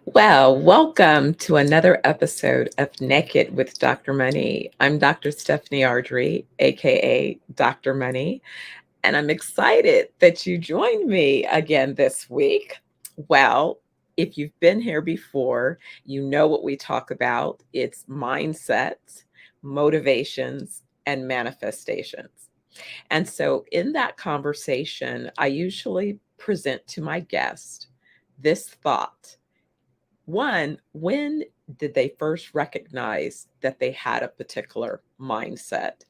Well, welcome to another episode of Naked with Dr. Money. I'm Dr. Stephanie Ardrey, aka Dr. Money, and I'm excited that you joined me again this week. Well, if you've been here before, you know what we talk about. It's mindsets, motivations, and manifestations. And so in that conversation, I usually present to my guest this thought. One, when did they first recognize that they had a particular mindset?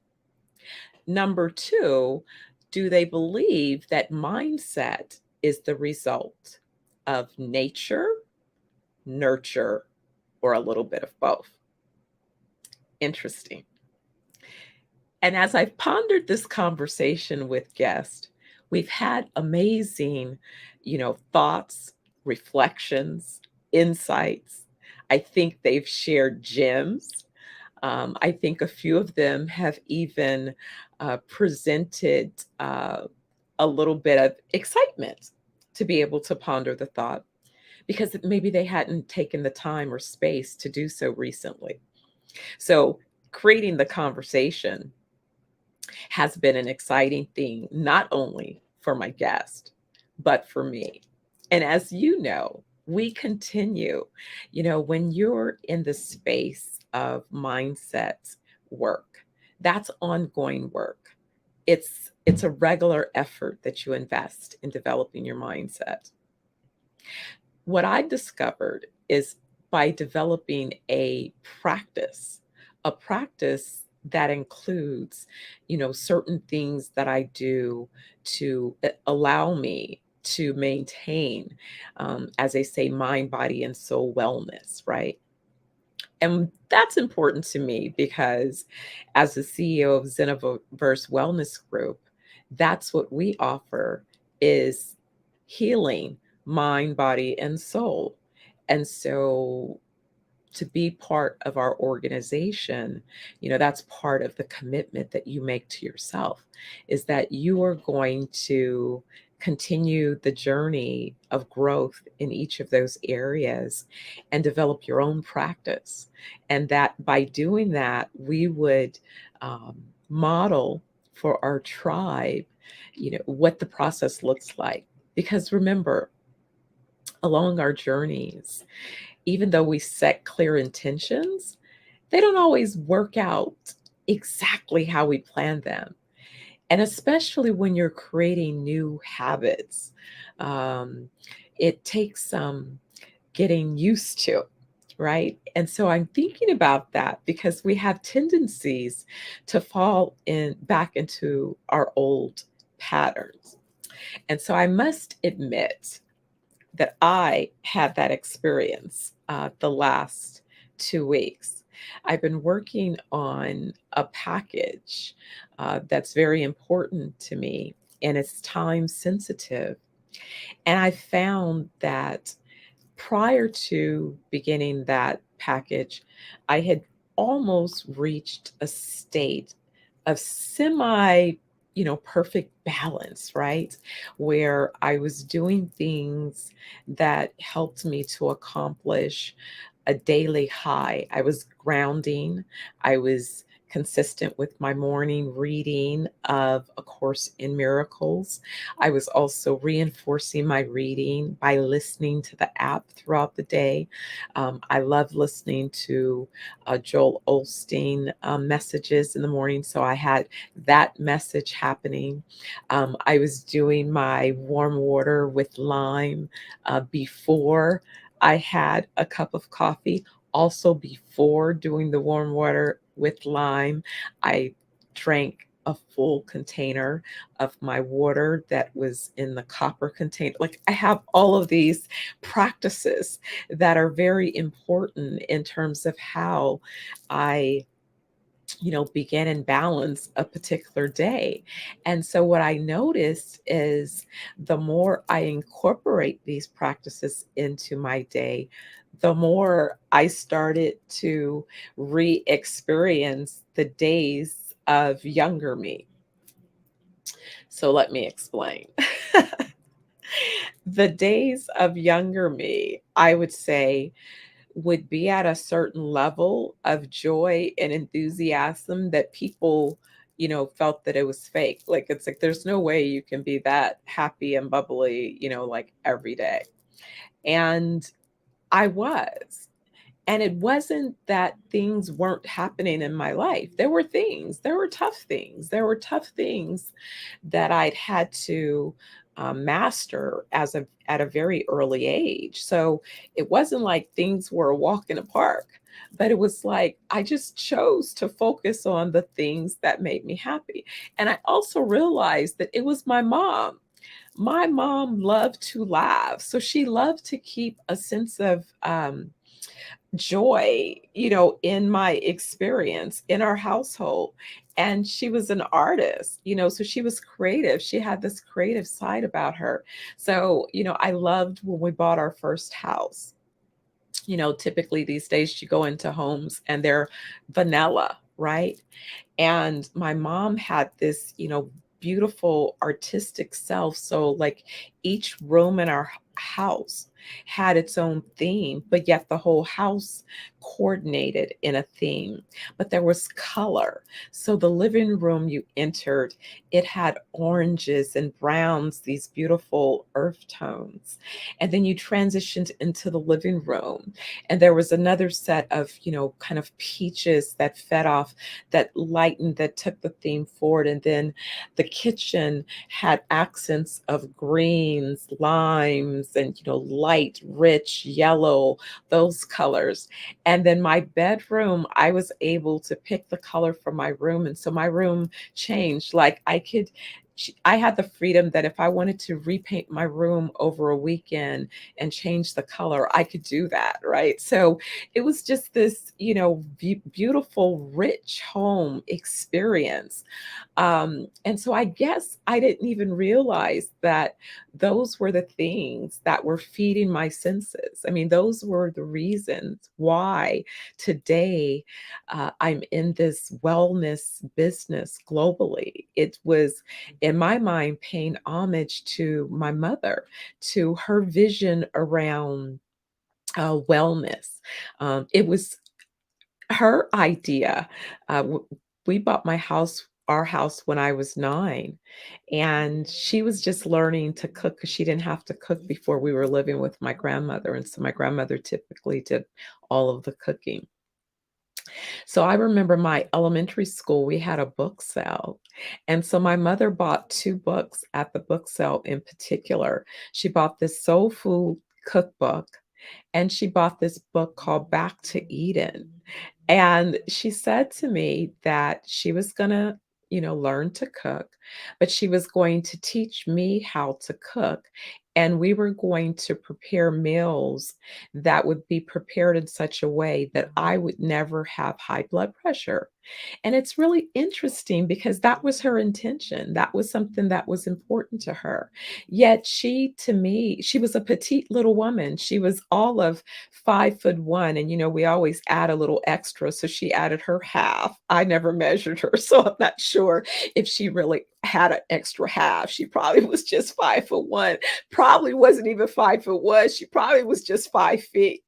Number two, do they believe that mindset is the result of nature, nurture, or a little bit of both? Interesting. And as I've pondered this conversation with guests, we've had amazing, thoughts, reflections, insights. I think they've shared gems. I think a few of them have even presented a little bit of excitement to be able to ponder the thought because maybe they hadn't taken the time or space to do so recently. So, creating the conversation has been an exciting thing, not only for my guest, but for me. And as you know, we continue, when you're in the space of mindset work, that's ongoing work. It's a regular effort that you invest in developing your mindset. What I discovered is by developing a practice that includes, certain things that I do to allow me to maintain, as they say, mind, body, and soul wellness, right? And that's important to me because as the CEO of ZenoVerse Wellness Group, that's what we offer is healing mind, body, and soul. And so to be part of our organization, that's part of the commitment that you make to yourself is that you are going to continue the journey of growth in each of those areas and develop your own practice. And that by doing that, we would model for our tribe, what the process looks like. Because remember, along our journeys, even though we set clear intentions, they don't always work out exactly how we plan them. And especially when you're creating new habits, um, it takes some getting used to, right? And so I'm thinking about that because we have tendencies to fall in back into our old patterns. And so I must admit that I had that experience the last 2 weeks. I've been working on a package that's very important to me and it's time sensitive. And I found that prior to beginning that package, I had almost reached a state of semi, perfect balance, right? Where I was doing things that helped me to accomplish a daily high. I was grounding, I was consistent with my morning reading of A Course in Miracles. I was also reinforcing my reading by listening to the app throughout the day. I love listening to Joel Osteen messages in the morning. So I had that message happening. I was doing my warm water with lime before I had a cup of coffee. Also, before doing the warm water with lime, I drank a full container of my water that was in the copper container. Like I have all of these practices that are very important in terms of how I begin and balance a particular day. And so what I noticed is the more I incorporate these practices into my day, the more I started to re-experience the days of younger me. So let me explain. The days of younger me, I would say, would be at a certain level of joy and enthusiasm that people, felt that it was fake. Like, it's like, there's no way you can be that happy and bubbly, like every day. And I was. And it wasn't that things weren't happening in my life. There were things, there were tough things, there were tough things that I'd had to master at a very early age. So it wasn't like things were a walk in the park, but it was like I just chose to focus on the things that made me happy. And I also realized that it was my mom. My mom loved to laugh. So she loved to keep a sense of joy, in my experience in our household. And she was an artist, so she was creative. She had this creative side about her. So, I loved when we bought our first house. Typically these days you go into homes and they're vanilla, right? And my mom had this, beautiful artistic self. So, like, each room in our house had its own theme, but yet the whole house coordinated in a theme. But there was color. So, the living room you entered, it had oranges and browns, these beautiful earth tones. And then you transitioned into the living room, and there was another set of, kind of peaches that fed off, that lightened, that took the theme forward. And then the kitchen had accents of greens, limes, and, light, rich yellow, those colors. And then my bedroom, I was able to pick the color from my room. And so my room changed. Like, I had the freedom that if I wanted to repaint my room over a weekend and change the color, I could do that, right? So it was just this, beautiful, rich home experience. And so I guess I didn't even realize that those were the things that were feeding my senses. I mean, those were the reasons why today I'm in this wellness business globally. It was, in my mind, paying homage to my mother, to her vision around wellness. It was her idea. We bought our house when I was 9, and she was just learning to cook because she didn't have to cook before. We were living with my grandmother, and so my grandmother typically did all of the cooking. So I remember my elementary school, we had a book sale. And so my mother bought 2 books at the book sale in particular. She bought this soul food cookbook, and she bought this book called Back to Eden. And she said to me that she was gonna, learn to cook, but she was going to teach me how to cook. And we were going to prepare meals that would be prepared in such a way that I would never have high blood pressure. And it's really interesting because that was her intention. That was something that was important to her. Yet she, to me, she was a petite little woman. She was all of 5'1", and we always add a little extra. So she added her half. I never measured her, so I'm not sure if she really had an extra half. She probably was just 5'1", probably wasn't even 5'1". She probably was just 5 feet.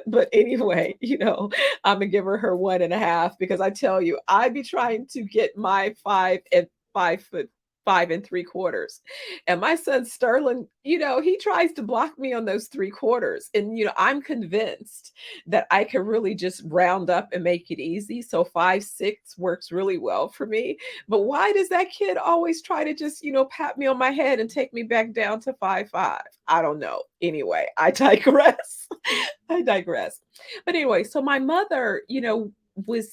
But anyway, I'm gonna give her 1.5, because I tell you, I be trying to get my 5 and 5 foot 5 3/4. And my son Sterling, he tries to block me on those 3/4. And I'm convinced that I can really just round up and make it easy. So 5'6" works really well for me. But why does that kid always try to just, pat me on my head and take me back down to 5'5"? I don't know. Anyway, I digress. I digress. But anyway, so my mother, was,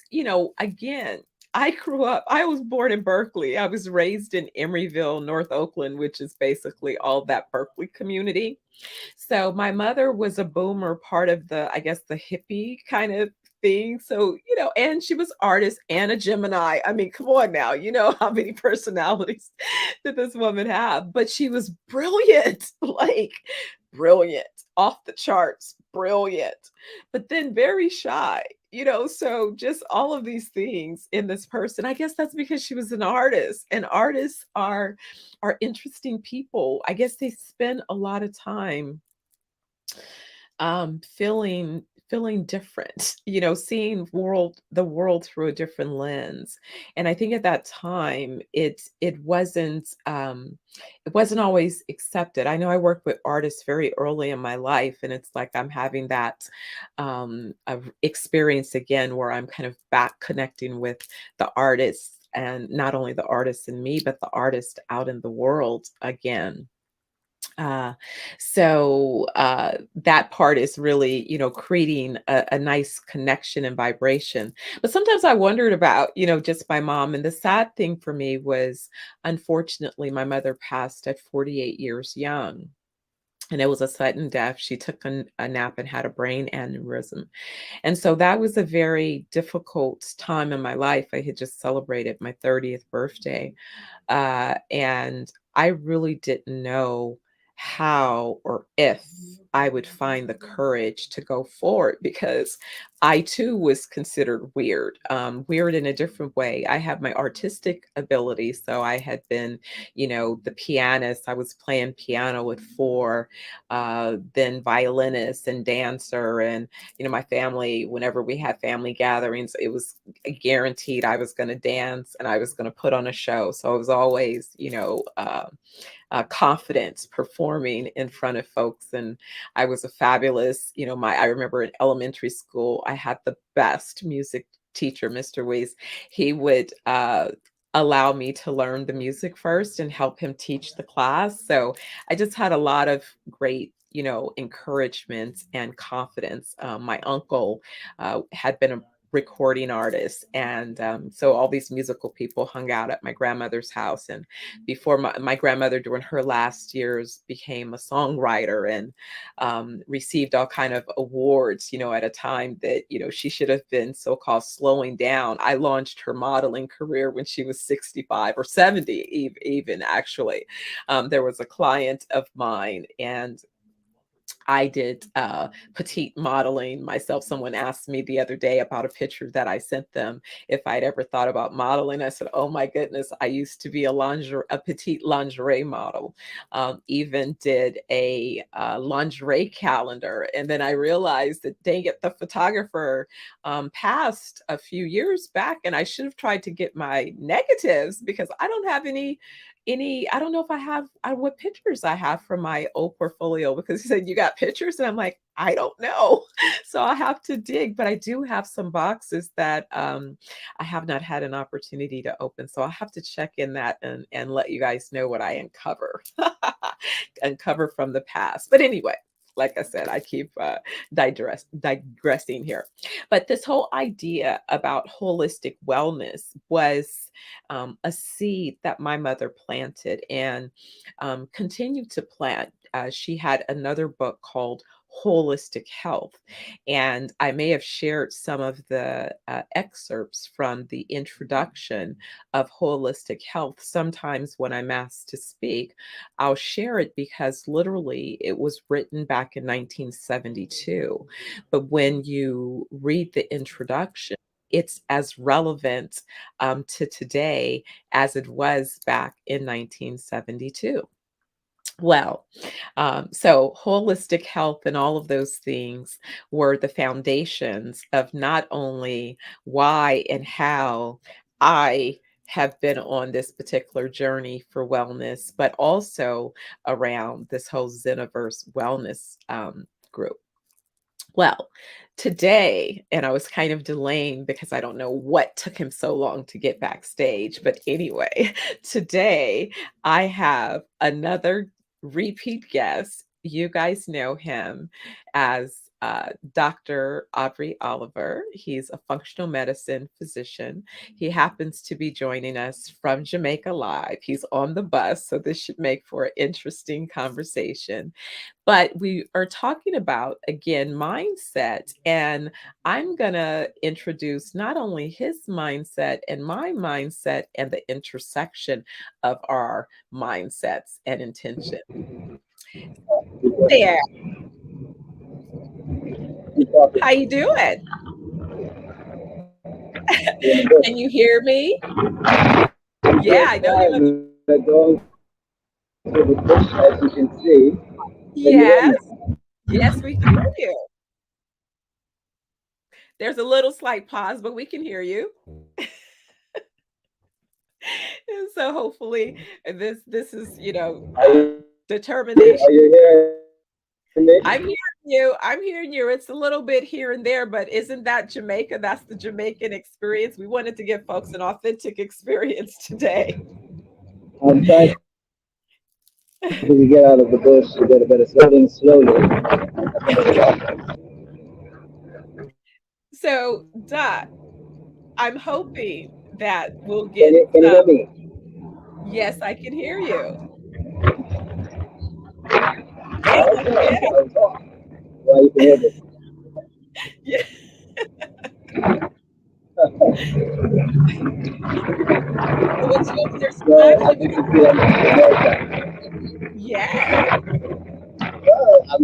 again, I was born in Berkeley. I was raised in Emeryville, North Oakland, which is basically all that Berkeley community. So my mother was a boomer, part of the, I guess, the hippie kind of thing. So, and she was artist and a Gemini. I mean, come on now, how many personalities did this woman have? But she was brilliant, like brilliant, off the charts, brilliant, but then very shy. So just all of these things in this person. I guess that's because she was an artist, and artists are interesting people. I guess they spend a lot of time feeling different, seeing the world through a different lens. And I think at that time it wasn't always accepted. I know I worked with artists very early in my life, and it's like I'm having that experience again where I'm kind of back connecting with the artists, and not only the artists in me, but the artist out in the world again. uh, that part is really, creating a nice connection and vibration. But sometimes I wondered about, just my mom. And the sad thing for me was, unfortunately, my mother passed at 48 years young. And it was a sudden death. She took a nap and had a brain aneurysm. And so that was a very difficult time in my life. I had just celebrated my 30th birthday. And I really didn't know how or if I would find the courage to go forward, because I too was considered weird, weird in a different way. I have my artistic ability. So I had been, the pianist. I was playing piano at 4, then violinist and dancer. And, my family, whenever we had family gatherings, it was guaranteed I was going to dance and I was going to put on a show. So I was always, confident performing in front of folks. And I was a fabulous, I remember in elementary school, I had the best music teacher, Mr. Weiss. He would allow me to learn the music first and help him teach the class. So I just had a lot of great, encouragement and confidence. My uncle had been a recording artist, and so all these musical people hung out at my grandmother's house. And before my grandmother, during her last years, became a songwriter, and received all kind of awards, at a time that, she should have been so-called slowing down. I launched her modeling career when she was 65 or 70, even actually. There was a client of mine, and I did petite modeling myself. Someone asked me the other day about a picture that I sent them, if I'd ever thought about modeling. I said, "Oh my goodness, I used to be a petite lingerie model. Even did a lingerie calendar." And then I realized that, dang it, the photographer passed a few years back, and I should have tried to get my negatives, because I don't have any. I don't know if I have what pictures I have from my old portfolio, because he said, "You got pictures?" And I'm like, "I don't know." So I have to dig, but I do have some boxes that I have not had an opportunity to open. So I'll have to check in that, and let you guys know what I uncover. Uncover from the past. But anyway, like I said, I keep digressing here. But this whole idea about holistic wellness was a seed that my mother planted, and continued to plant. She had another book called Holistic Health. And I may have shared some of the excerpts from the introduction of Holistic Health. Sometimes when I'm asked to speak, I'll share it, because literally it was written back in 1972. But when you read the introduction, it's as relevant to today as it was back in 1972. Well, so holistic health and all of those things were the foundations of not only why and how I have been on this particular journey for wellness, but also around this whole ZenoVerse Wellness Group. Well, today, and I was kind of delaying because I don't know what took him so long to get backstage. But anyway, today I have another repeat guest. You guys know him as Dr. Aubrey Oliver. He's a functional medicine physician. He happens to be joining us from Jamaica live. He's on the bus, so this should make for an interesting conversation. But we are talking about, again, mindset. And I'm going to introduce not only his mindset and my mindset, and the intersection of our mindsets and intention. There. How you doing? in the bush. Can you hear me? Yeah, Yes, I know you have. fine. We're going through the bush, as you can see. Can you hear Yes, me? yes, we can hear you. There's a little slight pause, but we can hear you. And so hopefully this is, Are determination. are you hearing me? I'm hearing you. I'm hearing you. It's a little bit here and there, but isn't that Jamaica? That's the Jamaican experience. We wanted to give folks an authentic experience today. I'm trying to get out of the bush to get a better slowing slowly. So, Dot, I'm hoping that we'll Can get you hear some. me? Yes, I can hear you. Yes, I Okay, can. I'll talk. Well, you can hear me. Yeah. So there's some So, times as when you can see, I'm in Jamaica. yes, Well, I'm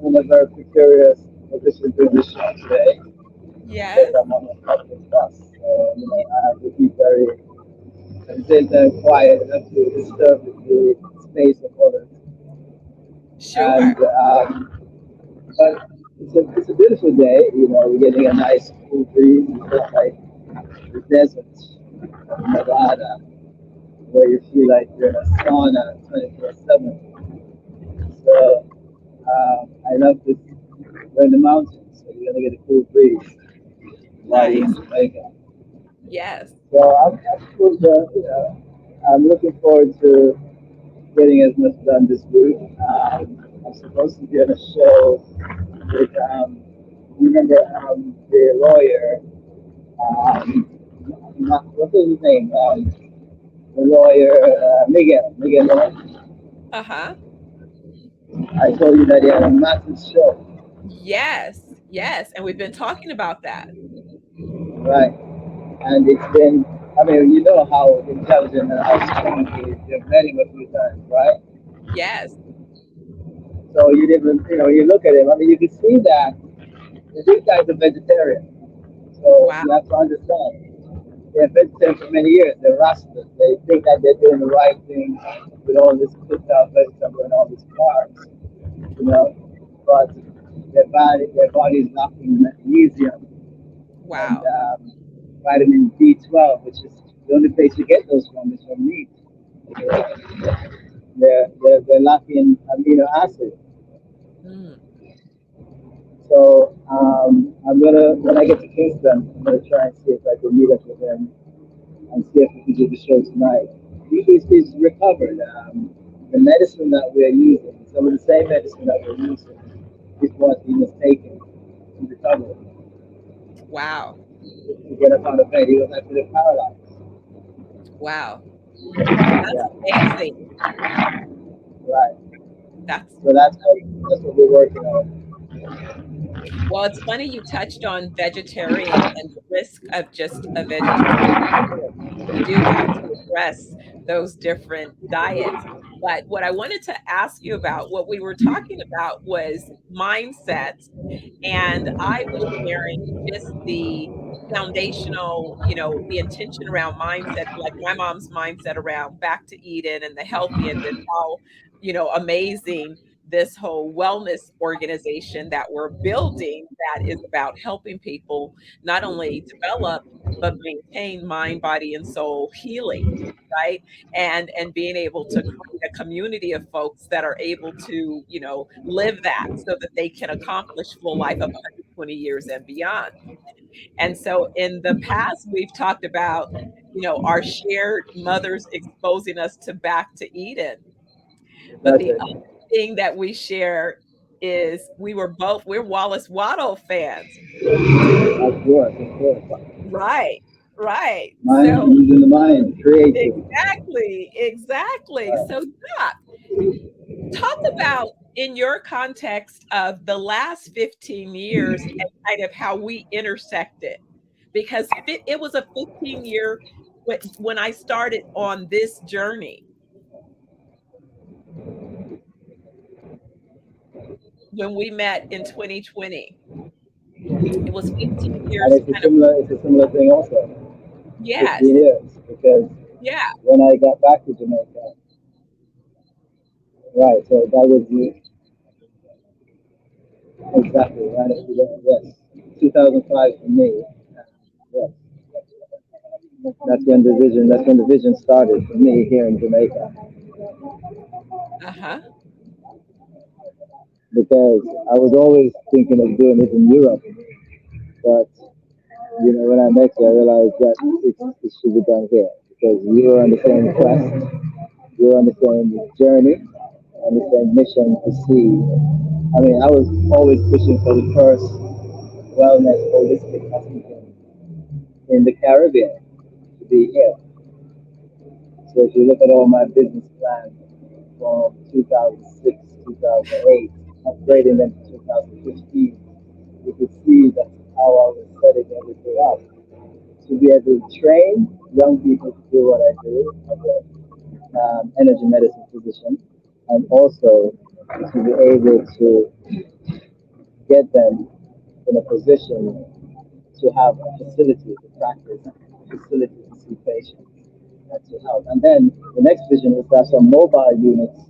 in a very precarious position to this show today because yes, I'm on a public bus. So, I have to be very, at the same time, quiet enough to disturb the space of others. sure. And, but it's a beautiful day. We're getting a nice cool breeze. It's not like the desert of Nevada where you feel like you're in a sauna 24/7. So I love this. We're in the mountains, so you're gonna get a cool breeze while you're in Nice. Jamaica. Yes. So I'm looking forward to getting as much done this week. I'm supposed to be on a show with, you remember the lawyer, what's his name? The lawyer, Miguel. Uh-huh. I told you that he had a massive show, Yes. Yes. And we've been talking about that. right? And it's been, I mean, you know how intelligent and how strong he is. You've met him a few times, right? Yes. So you didn't, you look at him. I mean, you can see that this guy's a vegetarian. So Wow. you have to understand. They're vegetarian for many years. They're rascals. They think that they're doing the right thing with all this cooked out vegetable and all these carbs, you know. But their body is lacking magnesium and Wow. vitamin B12, which is the only place you get those from is from meat. They're lacking amino acid. Mm. So when I get to Kingston, I'm gonna try and see if I can meet up with him and see if we can do the show tonight. He's recovered. The medicine that we're using, some of the same medicine that we're using, is what he was taking to recover, Wow. to get up out of bed. He was actually paralyzed. Wow. That's Yeah, amazing. right. That's So that's what we're working on. well, it's funny you touched on vegetarian and the risk of just a vegetarian diet. We do have to address those different diets. But what I wanted to ask you about, what we were talking about was mindset. And I was sharing just the foundational, the intention around mindset, like my mom's mindset around back to Eden and the healthy, and then how, amazing this whole wellness organization that we're building that is about helping people not only develop but maintain mind, body, and soul healing, right? And being able to create a community of folks that are able to, live that so that they can accomplish full life of 120 years and beyond. And so in the past, we've talked about, our shared mothers exposing us to back to Eden. But That's the it. other thing that we share is we're Wallace Waddle fans. Of course. Right, right. Mind, So using the mind, creating. exactly, exactly. Right. So Doc, talk about in your context of the last 15 years and kind of how we intersected, because it was a 15-year when I started on this journey when we met in 2020. It was 15 And years kind of, it's a similar thing also. yes, 15 years, because yeah, when I got back to Jamaica, right, so that was exactly, right, yes, 2005 for me. Yes, that's when the vision started for me here in Jamaica, uh-huh, because I was always thinking of doing it in Europe, but when I met you, I realized that it should be done here because we were on the same quest, we were on the same journey, on the same mission to see. I mean, I was always pushing for the first wellness holistic hospital in the Caribbean to be here. So if you look at all my business plans from 2006, 2008, upgrading them to 2015, you could see that's how I was setting everything up to be able to train young people to do what I do as an energy medicine physician, and also to be able to get them in a position to have a facility to practice, a facility to see patients, and to help. And then the next vision is to have some mobile units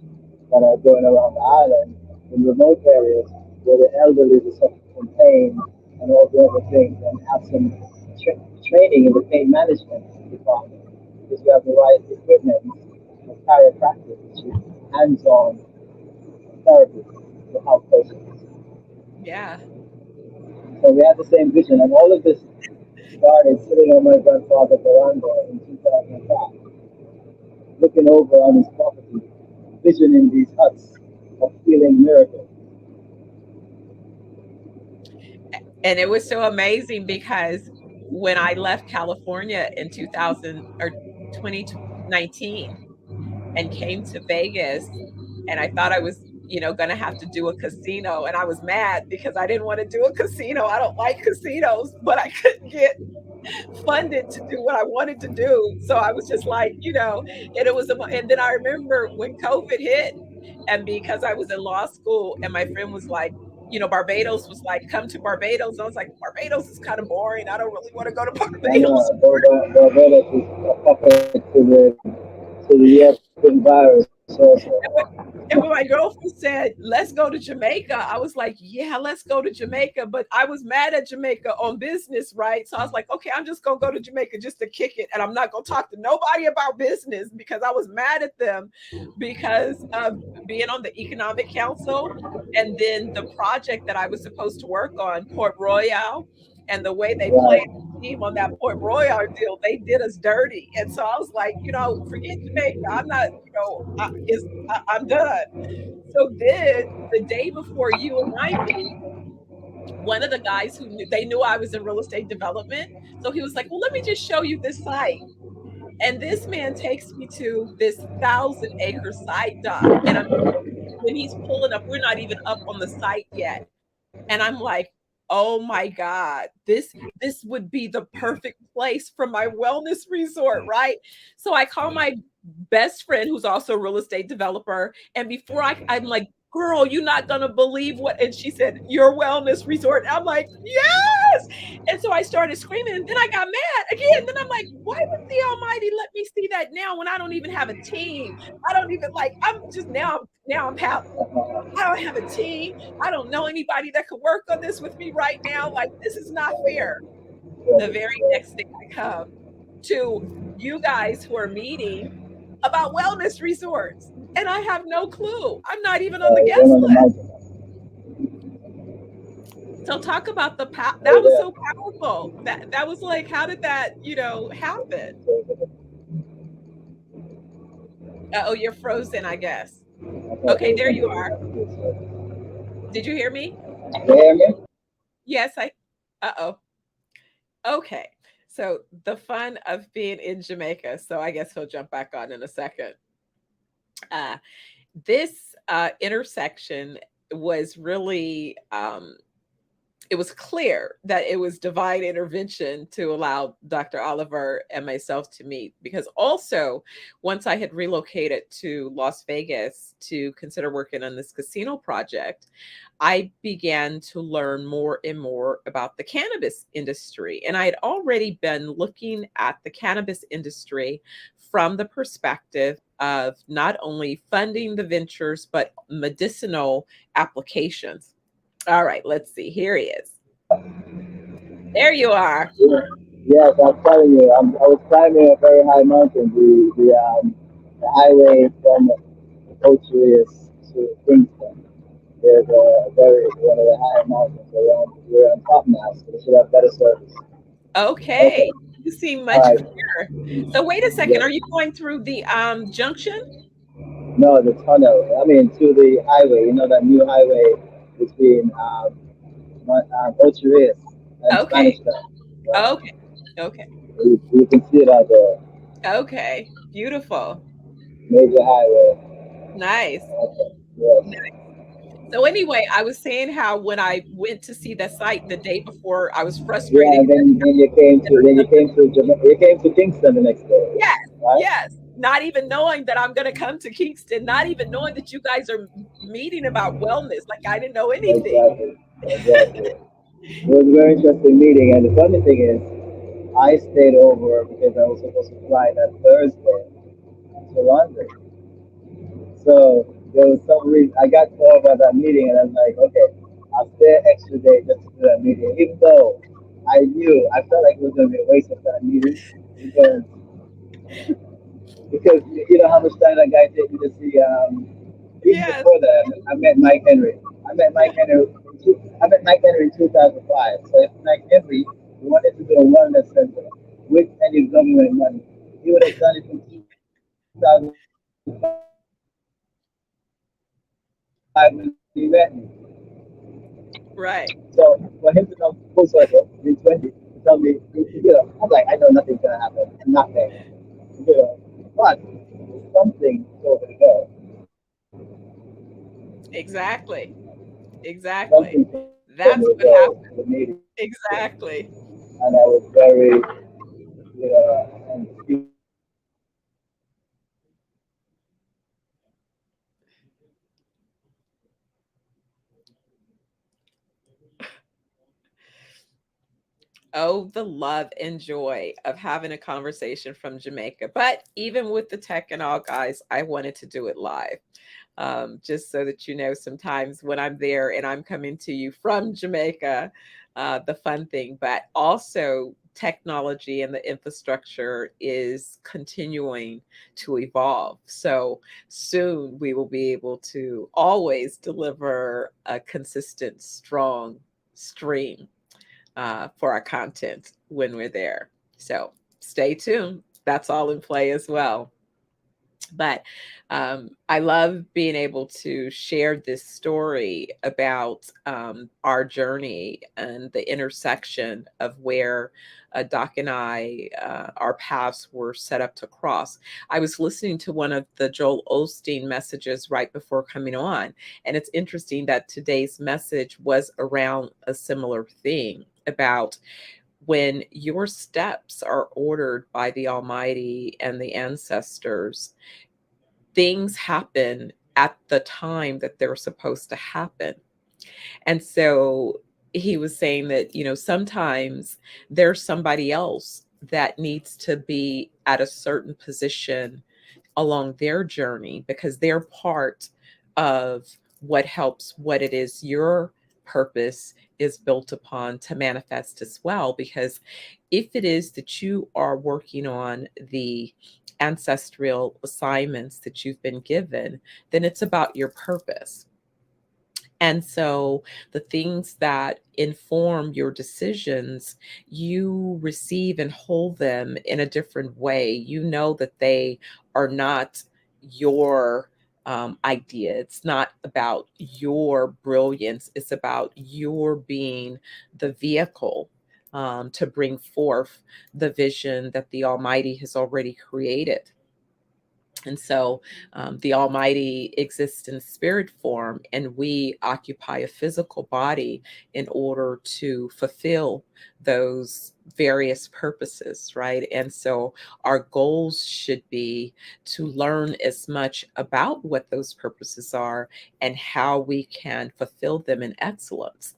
that are going around the island in remote areas where the elderly are suffering from pain and all the other things, and have some training in the pain management department because we have the right equipment for chiropractic, which is hands-on therapy to help patients. yeah. So we had the same vision, and all of this started sitting on my grandfather's veranda in 2005, looking over on his property, visioning these huts of healing miracles. And it was so amazing because when I left California in 2000 or 2019 and came to Vegas, and I thought I was, going to have to do a casino, and I was mad because I didn't want to do a casino. I don't like casinos, but I couldn't get funded to do what I wanted to do. So I was just like, and and then I remember when COVID hit, and because I was in law school and my friend was like, Barbados was like, come to Barbados. I was like, Barbados is kind of boring. I don't really want to go to And Barbados. Barbados is a puppet to the European virus also. And when my girlfriend said, let's go to Jamaica, I was like, yeah, let's go to Jamaica. But I was mad at Jamaica on business, right? So I was like, okay, I'm just going to go to Jamaica just to kick it. And I'm not going to talk to nobody about business because I was mad at them because of being on the Economic Council. And then the project that I was supposed to work on, Port Royal, and the way they played Right. the team on that Port Royal deal, they did us dirty. And so I was like, forget Jamaica. I'm not, I'm done. So then the day before you and I meet, one of the guys they knew I was in real estate development. So he was like, well, let me just show you this site. And this man takes me to this 1,000-acre site, Doc. And when he's pulling up, we're not even up on the site yet. And I'm like, oh my God, this would be the perfect place for my wellness resort, right? So I call my best friend who's also a real estate developer. And before I'm like, girl, you're not gonna believe what, and she said, your wellness resort. I'm like, yes. And so I started screaming, and then I got mad again. Then I'm like, why would the Almighty let me see that now when I don't even have a team? I don't even like, I'm just now I'm pouting. I don't have a team. I don't know anybody that could work on this with me right now. Like, this is not fair. The very next day I come to you guys who are meeting about wellness resorts, and I have no clue. I'm not even on the Going guest on the list. mountain. So talk about Oh that was so yeah. powerful. That was like, how did that, happen? Oh, you're frozen, I guess. Okay, there you are. Did you hear me? You hear me? Yes, uh-oh. Okay. So the fun of being in Jamaica. So I guess he'll jump back on in a second. Uh, this intersection was really it was clear that it was divine intervention to allow Dr. Oliver and myself to meet, because also once I had relocated to Las Vegas to consider working on this casino project, I began to learn more and more about the cannabis industry. And I had already been looking at the cannabis industry from the perspective of not only funding the ventures, but medicinal applications. All right, let's see. Here he is. There you are. Yeah. Yes, I'm telling you, I was climbing a very high mountain, the highway from Ochias to Kingston. There's a very one of the higher mountains around. We're on top now, so we should have better service. Okay. Okay, You seem all much right. clearer. So wait a second. Yes. Are you going through the junction? No, the tunnel. I mean, to the highway. You know that new highway between Ochias and Okay. Spanish Town. Right. Okay. Okay. You can see it out there. Okay. Beautiful. Major highway. Nice. Okay. Yes. So anyway, I was saying how when I went to see the site the day before, I was Yeah, frustrated. and then you came to Kingston the next day, Yes, right? yes. Not even knowing that I'm going to come to Kingston, not even knowing that you guys are meeting about wellness. Like I didn't know anything. Exactly. Exactly. It was a very interesting meeting, and the funny thing is, I stayed over because I was supposed to fly that Thursday to London. So there was some reason I got called about that meeting, and I was like, okay, I'll stay an extra day just to do that meeting, even though I felt like it was going to be a waste of that meeting because you know how much time that guy took me to see. Even Yes. before that, I met Mike Henry. I met Mike Henry. I met Mike Henry in 2005. So if Mike Henry wanted to do a wellness center with any government money, he would have done it in 2005 when he met me. Right. So for him to come full circle in 20 to tell me, I'm like, I know nothing's gonna happen. Nothing. But something told me to go. Exactly. Exactly. Something told me to That's go what to the happened. meeting, Exactly. and I was very, and he was very Oh, the love and joy of having a conversation from Jamaica. But even with the tech and all, guys, I wanted to do it live. Just so that you know, sometimes when I'm there and I'm coming to you from Jamaica, the fun thing, but also technology and the infrastructure is continuing to evolve. So soon we will be able to always deliver a consistent, strong stream for our content when we're there. So stay tuned. That's all in play as well. But I love being able to share this story about our journey and the intersection of where Doc and I, our paths were set up to cross. I was listening to one of the Joel Osteen messages right before coming on, and it's interesting that today's message was around a similar thing about when your steps are ordered by the Almighty and the ancestors, things happen at the time that they're supposed to happen. And so he was saying that, sometimes there's somebody else that needs to be at a certain position along their journey because they're part of what helps what it is your purpose is built upon to manifest as well. Because if it is that you are working on the ancestral assignments that you've been given, then it's about your purpose. And so the things that inform your decisions, you receive and hold them in a different way. You know that they are not your idea. It's not about your brilliance. It's about your being the vehicle to bring forth the vision that the Almighty has already created. And so the Almighty exists in spirit form, and we occupy a physical body in order to fulfill those various purposes, right? And so our goals should be to learn as much about what those purposes are and how we can fulfill them in excellence.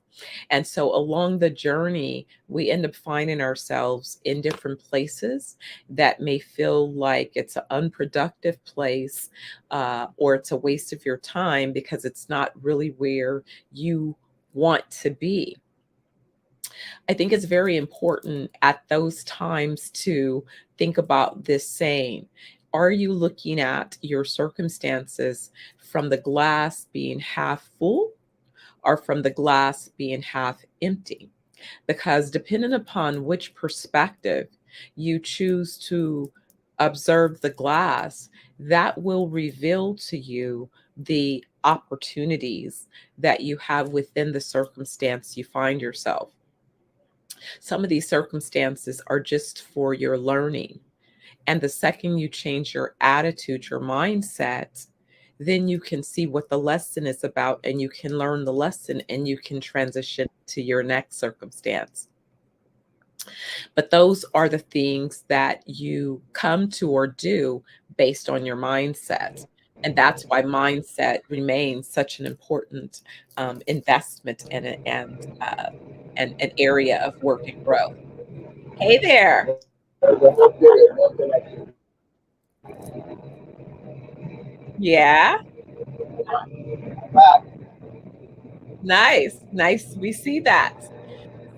And so along the journey, we end up finding ourselves in different places that may feel like it's an unproductive place, or it's a waste of your time because it's not really where you want to be. I think it's very important at those times to think about this saying. Are you looking at your circumstances from the glass being half full or from the glass being half empty? Because depending upon which perspective you choose to observe the glass, that will reveal to you the opportunities that you have within the circumstance you find yourself. Some of these circumstances are just for your learning. And the second you change your attitude, your mindset, then you can see what the lesson is about and you can learn the lesson and you can transition to your next circumstance. But those are the things that you come to or do based on your mindset. And that's why mindset remains such an important investment and an area of work and growth. Hey there. Yeah. Nice. Nice. We see that.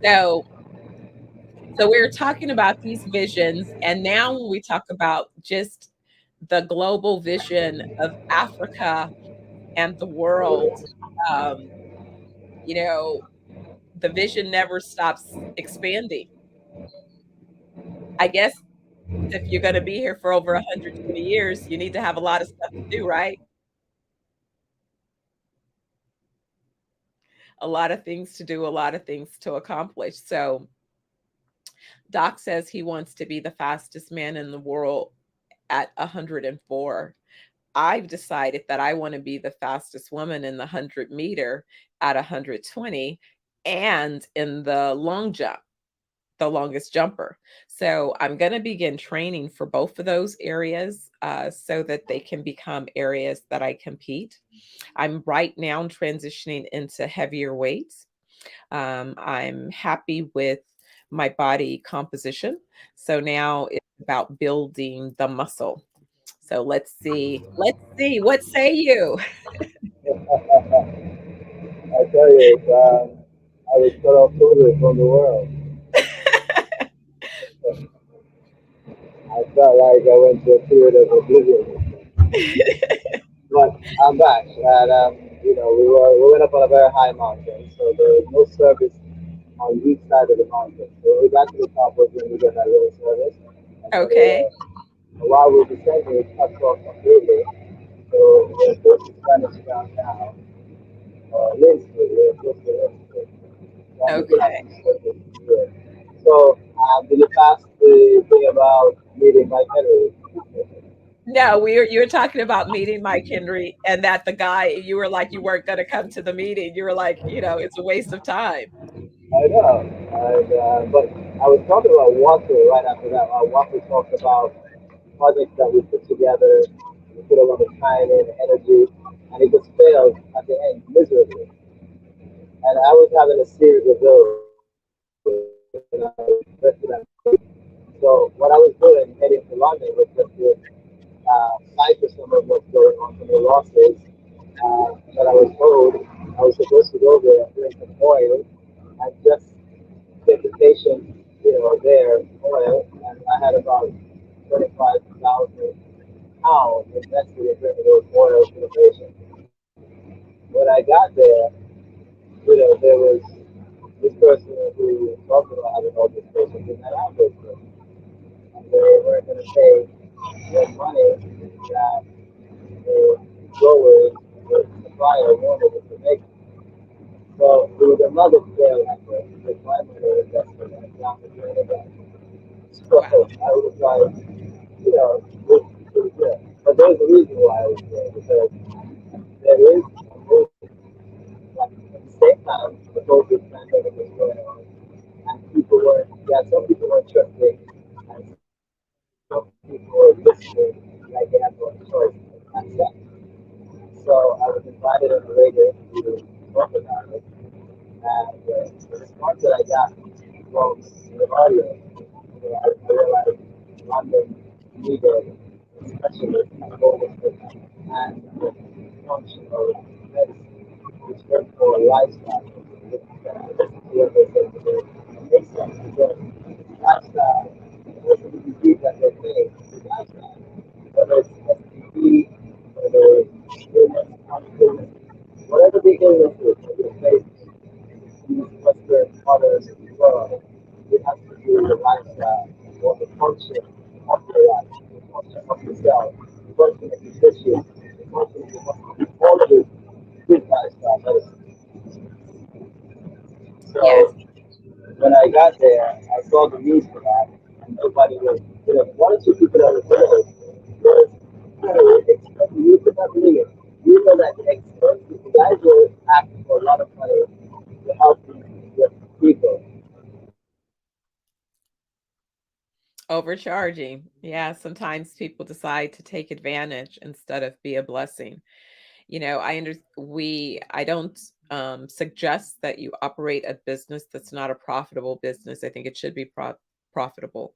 So so we're talking about these visions, and now when we talk about just the global vision of Africa and the world, um, you know, the vision never stops expanding. I guess if you're going to be here for over 120 years, you need to have a lot of stuff to do, right? A lot of things to do, a lot of things to accomplish. So Doc says he wants to be the fastest man in the world at 104. I've decided that I want to be the fastest woman in the 100-meter at 120 and in the long jump, the longest jumper. So I'm going to begin training for both of those areas so that they can become areas that I compete. I'm right now transitioning into heavier weights. I'm happy with my body composition. So now it's about building the muscle. So let's see. Let's see. What say you? I tell you, I was cut off totally from the world. I felt like I went to a period of oblivion. But I'm back, and we went up on a very high mountain, so there was no service on each side of the mountain. So when we got to the top was when we got that little service, and so Okay. while we were descending, it cut off completely. So we're close to Spanish Town now, or Lindsay, we're close to Lindsay. So I'm looking at Okay. some service here. So did you pass the thing about meeting Mike Henry? No, you were talking about meeting Mike Henry and that the guy you were like you weren't going to come to the meeting. You were like, it's a waste of time. I know. But I was talking about Walker right after that. Walker talked about projects that we put together, we put a lot of time and energy, and it just failed at the end miserably. And I was having a series of those, and I was invested that money. So what I was doing heading to London was just to cipher some of what's going on, some of the losses that I was told. I was supposed to go there and bring some oil and just get the patient, there oil, and I had about 25,000 pounds invested in bringing those oils to the patient. When I got there, there was this person who was talking about having all this patient did not have those patients, and they were going to pay the money that the growers, the supplier wanted it to make. So there was another fail effort with my money investment and down the drain again. So Wow. I was like, this is good. But there's a reason why I was there because there is a movement. Like at the same time, the COVID pandemic was going on, and some people were trusting, and some people were listening like they had no choice and accept. So I was invited on the radio to talk about it, and the response that I got from the audience, I realized London needed a specialist at holistic and functional medicine, which meant for lifestyle. It makes sense because lifestyle, most of the disease that they're saying is lifestyle. Whether it's STD, whether it's illness, chronic whatever the illness is that you're facing, Western others as well, it has to do with the lifestyle or the function of your life, the function of yourself, the function of your tissue, the function of all of it is lifestyle medicine. Yes. So when I got there, I saw the need for that, and nobody was, one or two people that were there was, expensive. You could not believe it. You know that expensive. The guys were asking for a lot of money to help these people. Overcharging. Yeah, sometimes people decide to take advantage instead of be a blessing. I don't suggest that you operate a business that's not a profitable business. I think it should be profitable,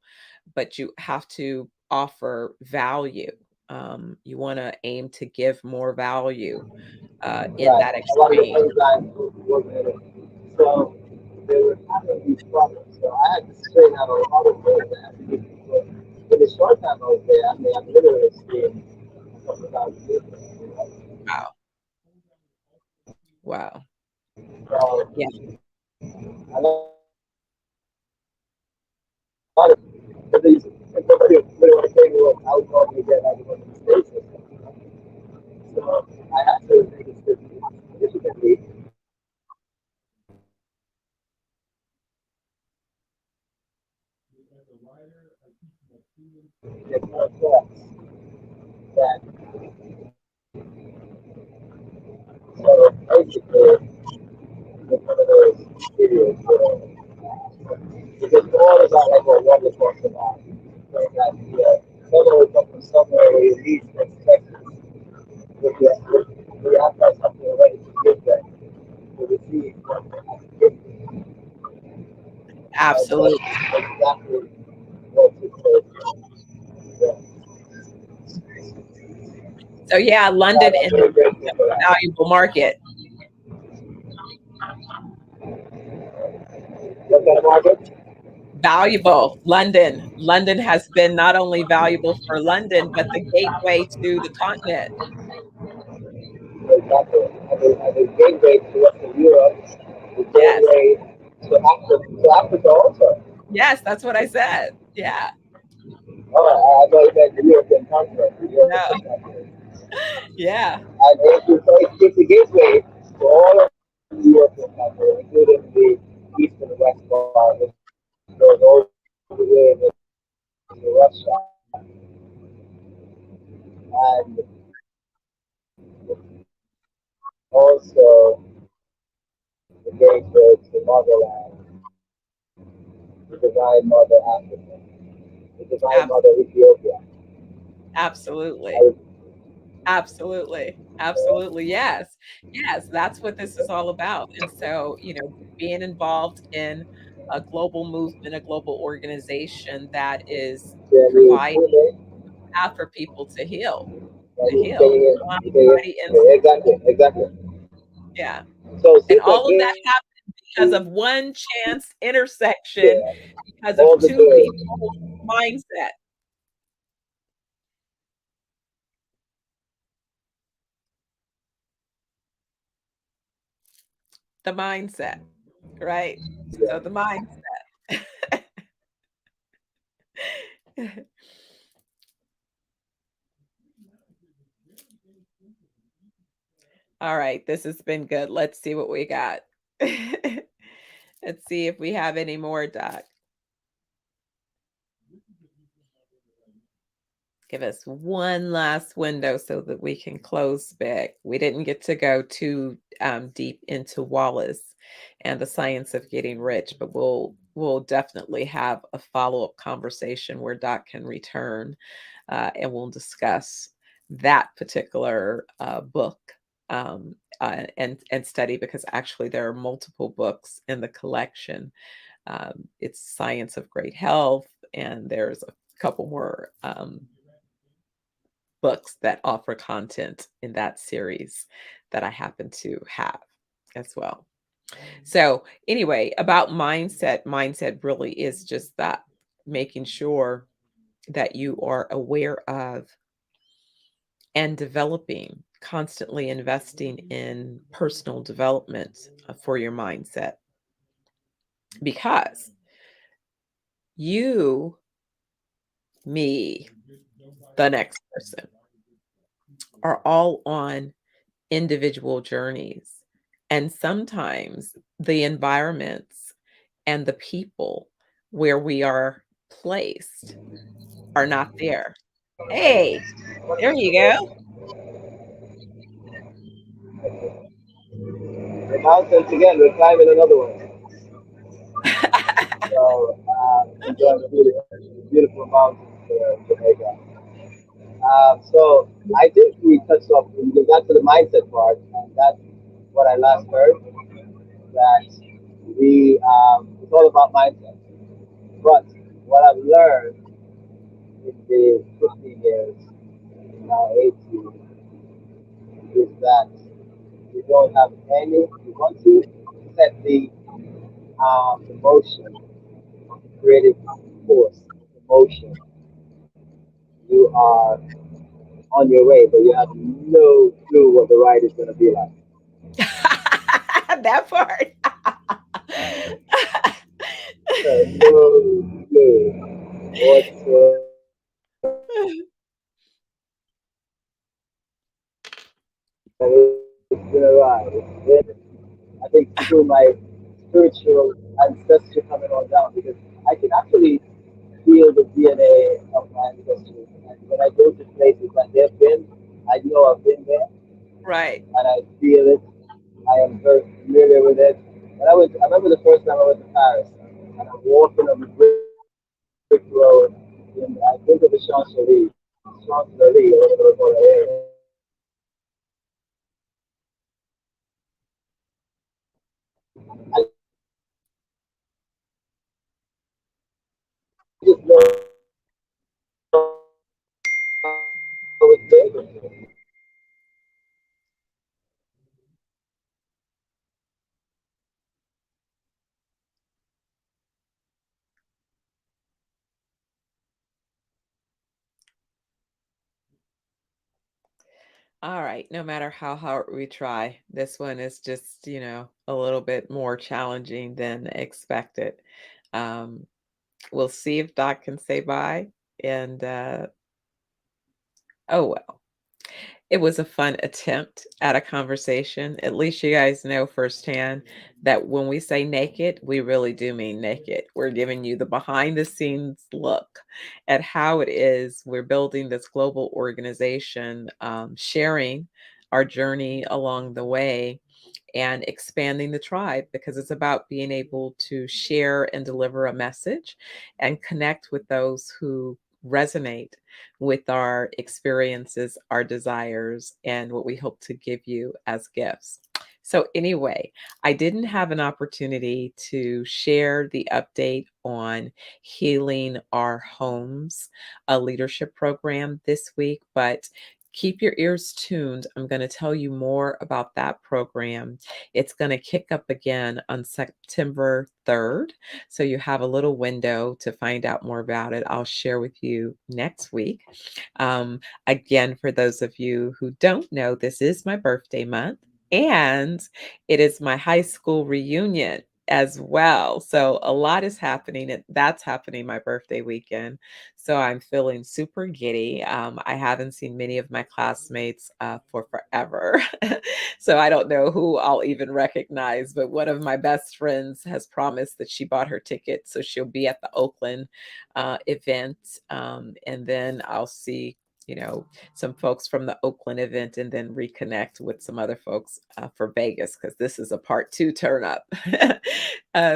but you have to offer value. You want to aim to give more value in Right. that A lot of the exchange. enzymes wasn't in it. So they were having these problems. So I had to straighten out a lot of things that had to do with in the short time I was there, I mean, I've literally seen a couple of thousand people. Wow. Wow. So Yeah, a lot of these, nobody really want to pay me what I was going to get out of the States or something. So I had to make it significantly get more class that so basically it's one of those videos where because all about like what one was talking about. So that somewhere come from somewhere where you least expect with you have to have something already to give them to receive something as a gift. And that's absolutely. exactly what took place. Yeah. So yeah, And London I'm is very grateful a for that. valuable market. What kind of market? Valuable. London has been not only valuable for London, but the gateway to the continent. Exactly. And the gateway to Western Europe, the Yes. gateway to Africa also. Yes, that's what I said. Yeah. Oh, I thought you meant the European continent. The No. European continent. Yeah. And it's the gateway to all of the European countries, including the east and west part, which goes all the way into Russia, and also the gateway to motherland, the divine mother Africa, the divine Ab- mother Ethiopia. absolutely. I, Absolutely. Absolutely. Yes. Yes, that's what this is all about. And so, being involved in a global movement, a global organization that is providing path for people to heal mind, body, and exactly, exactly. yeah. So And since I all of that came happened because of one chance intersection, there, because of all the two good, people mindset, the mindset, right? So the yeah, mindset. All right, this has been good. Let's see what we got. Let's see if we have any more, Doc. give us one last window so that we can close big. We didn't get to go too deep into Wallace and the science of getting rich, but we'll definitely have a follow-up conversation where Doc can return and we'll discuss that particular book and study, because actually there are multiple books in the collection. It's Science of Great Health, and there's a couple more books that offer content in that series that I happen to have as well. So, anyway, about mindset really is just that, making sure that you are aware of and developing, constantly investing in personal development for your mindset, because you, me, the next person are all on individual journeys. And sometimes the environments and the people where we are placed are not there. Hey, there you go. The mountains again, we're climbing another one. So, enjoying the beautiful mountains in Jamaica. So, I think we touched off, we got to the mindset part, and that's what I last heard, that it's all about mindset. But what I've learned in the 15 years, now 18, is that you don't have any, you want to set the emotion, creative force, emotion, you are on your way, but you have no clue what the ride is going to be like. That part. No clue whatsoever. It's been a ride. I think through my spiritual ancestry coming on down, because I can actually feel the DNA of my ancestry. And when I go to places that they've been, I know I've been there Right. and I feel it. I am very familiar with it. I remember the first time I went to Paris and I'm walking on the brick road in, I think of the Champs-Élysées, or whatever they call it. I just know it's there. All right. No matter how hard we try, this one is just, a little bit more challenging than expected. Um, we'll see if Doc can say bye. And oh well. It was a fun attempt at a conversation. At least you guys know firsthand that when we say naked, we really do mean naked. We're giving you the behind the scenes look at how it is we're building this global organization, sharing our journey along the way and expanding the tribe, because it's about being able to share and deliver a message and connect with those who resonate with our experiences, our desires, and what we hope to give you as gifts. So, anyway, I didn't have an opportunity to share the update on Healing Our Homes, a leadership program this week, but keep your ears tuned. I'm going to tell you more about that program. It's going to kick up again on September 3rd. So you have a little window to find out more about it. I'll share with you next week. Again, for those of you who don't know, this is my birthday month and it is my high school reunion as well. So a lot is happening. That's happening my birthday weekend. So I'm feeling super giddy. I haven't seen many of my classmates for forever. So I don't know who I'll even recognize, but one of my best friends has promised that she bought her ticket. So she'll be at the Oakland event. And then I'll see some folks from the Oakland event and then reconnect with some other folks for Vegas because this is a part 2 turn up.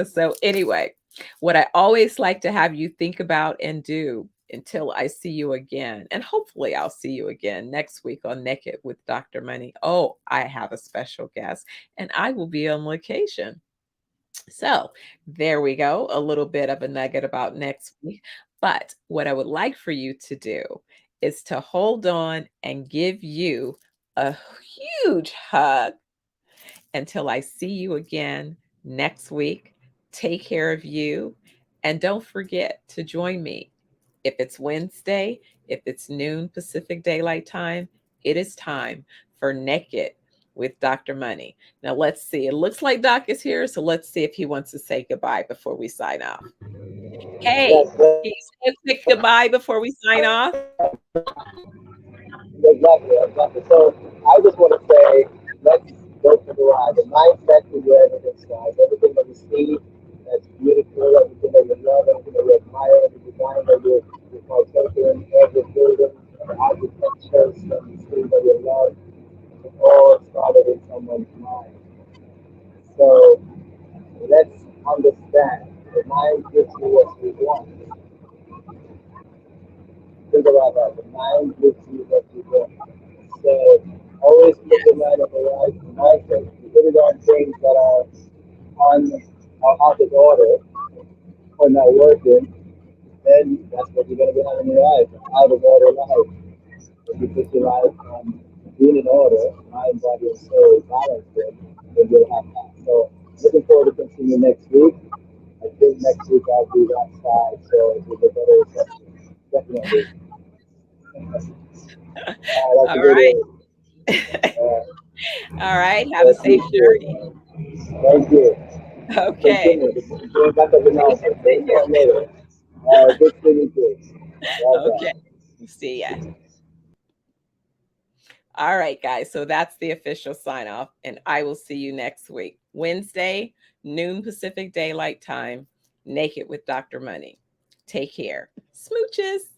So anyway, what I always like to have you think about and do until I see you again, and hopefully I'll see you again next week on Naked with Dr. Money. Oh, I have a special guest and I will be on location. So there we go. A little bit of a nugget about next week. But what I would like for you to do is to hold on and give you a huge hug until I see you again next week. Take care of you. And don't forget to join me. If it's Wednesday, if it's noon Pacific Daylight Time, it is time for Naked with Dr. Money. Now, let's see. It looks like Doc is here, so let's see if he wants to say goodbye before we sign off. Hey, Yes, can you say a quick goodbye before we sign off? exactly, exactly. So I just want to say, let's go for the ride. The mindset is where everything starts. Everything that we see that's beautiful, everything that we love, everything that we admire, every design that we partake in, every building, the architecture, some things that we love, it all started in someone's mind. So let's understand the mind gives you what you want. Think about that. The mind gives you what you want. So always put your mind on the right mindset. You put it on things that are out of order or not working, then that's what you're gonna be having in your life, out of order life. If you put your life being in order, mind, body, and soul balanced, then you'll have that. So looking forward to continue next week. I think next week I'll be outside, so it will be a better reception. Definitely. That's All a good right. one. All right. Have a Thank safe you. journey. Thank you. Okay. Continue. Going back up and Please out. Maybe continue. more later. Good seeing you. Bye Okay. bye. See ya. All right, guys. So that's the official sign off, and I will see you next week, Wednesday, noon Pacific Daylight Time, Naked with Dr. Money. Take care. Smooches.